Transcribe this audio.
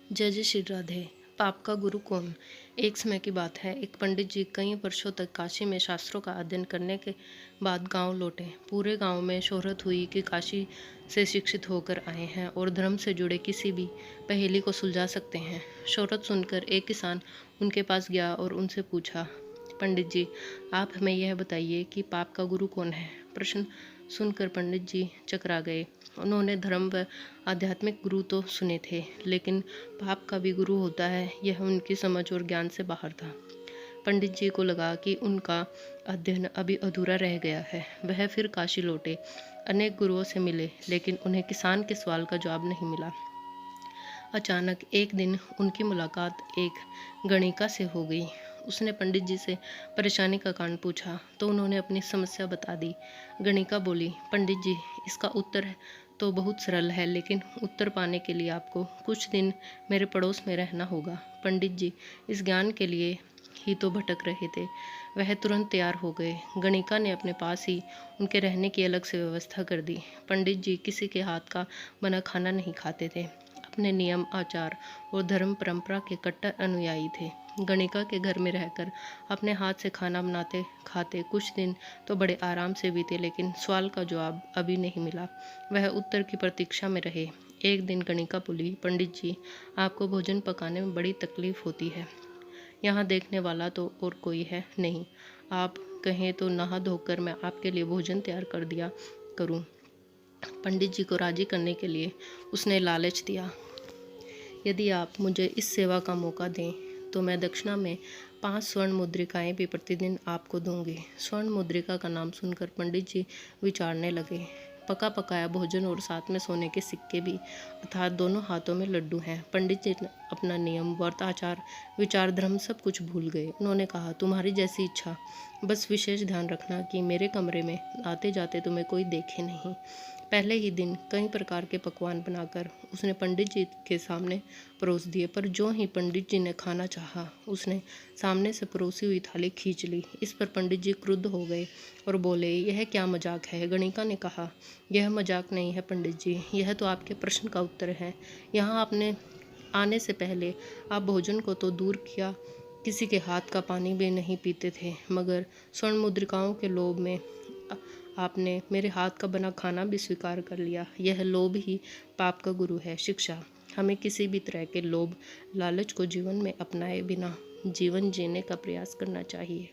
जय जय श्री राधे। पाप का गुरु कौन। एक समय की बात है, एक पंडित जी कई वर्षों तक काशी में शास्त्रों का अध्ययन करने के बाद गांव लौटे। पूरे गांव में शोहरत हुई कि काशी से शिक्षित होकर आए हैं और धर्म से जुड़े किसी भी पहेली को सुलझा सकते हैं। शोहरत सुनकर एक किसान उनके पास गया और उनसे पूछा, पंडित जी, आप हमें यह बताइए कि पाप का गुरु कौन है। प्रश्न सुनकर पंडित जी चकरा गए। उन्होंने धर्म व आध्यात्मिक गुरु तो सुने थे, लेकिन पाप का भी गुरु होता है, यह उनकी समझ और ज्ञान से बाहर था। पंडित जी को लगा कि उनका अध्ययन अभी अधूरा रह गया है। वह फिर काशी लौटे, अनेक गुरुओं से मिले, लेकिन उन्हें किसान के सवाल का जवाब नहीं मिला। अचानक एक दिन उनकी मुलाकात एक गणिका से हो गई। उसने पंडित जी से परेशानी का कारण पूछा तो उन्होंने अपनी समस्या बता दी। गणिका बोली, पंडित जी, इसका उत्तर तो बहुत सरल है, लेकिन उत्तर पाने के लिए आपको कुछ दिन मेरे पड़ोस में रहना होगा। पंडित जी इस ज्ञान के लिए ही तो भटक रहे थे। वह तुरंत तैयार हो गए। गणिका ने अपने पास ही उनके रहने की अलग से व्यवस्था कर दी। पंडित जी किसी के हाथ का बना खाना नहीं खाते थे। अपने नियम, आचार और धर्म परंपरा के कट्टर अनुयायी थे। गणिका के घर में रहकर अपने हाथ से खाना बनाते खाते कुछ दिन तो बड़े आराम से बीते, लेकिन सवाल का जवाब अभी नहीं मिला। वह उत्तर की प्रतीक्षा में रहे। एक दिन गणिका बोली, पंडित जी, आपको भोजन पकाने में बड़ी तकलीफ होती है। यहाँ देखने वाला तो और कोई है नहीं। आप कहें तो नहा धोकर मैं आपके लिए भोजन तैयार कर दिया करूँ। पंडित जी को राजी करने के लिए उसने लालच दिया, यदि आप मुझे इस सेवा का मौका दें तो मैं दक्षिणा में 5 स्वर्ण मुद्रिकाएं भी प्रतिदिन आपको दूंगी। स्वर्ण मुद्रिका का नाम सुनकर पंडित जी विचारने लगे। पका पकाया भोजन और साथ में सोने के सिक्के भी, अर्थात दोनों हाथों में लड्डू हैं। पंडित जी अपना नियम, व्रत, आचार, विचार, धर्म सब कुछ भूल गए। उन्होंने कहा, तुम्हारी जैसी इच्छा, बस विशेष ध्यान रखना कि मेरे कमरे में आते जाते तुम्हें कोई देखे नहीं। पहले ही दिन कई प्रकार के पकवान बनाकर उसने पंडित जी के सामने परोस दिए, पर जो ही पंडित जी ने खाना चाहा, उसने सामने से परोसी हुई थाली खींच ली। इस पर पंडित जी क्रुद्ध हो गए और बोले, यह क्या मजाक है। गणिका ने कहा, यह मजाक नहीं है पंडित जी, यह तो आपके प्रश्न का उत्तर है। यहाँ आपने आने से पहले आप भोजन को तो दूर किया, किसी के हाथ का पानी भी नहीं पीते थे, मगर स्वर्ण मुद्रिकाओं के लोभ में आपने मेरे हाथ का बना खाना भी स्वीकार कर लिया। यह लोभ ही पाप का गुरु है। शिक्षा, हमें किसी भी तरह के लोभ, लालच को जीवन में अपनाए बिना जीवन जीने का प्रयास करना चाहिए।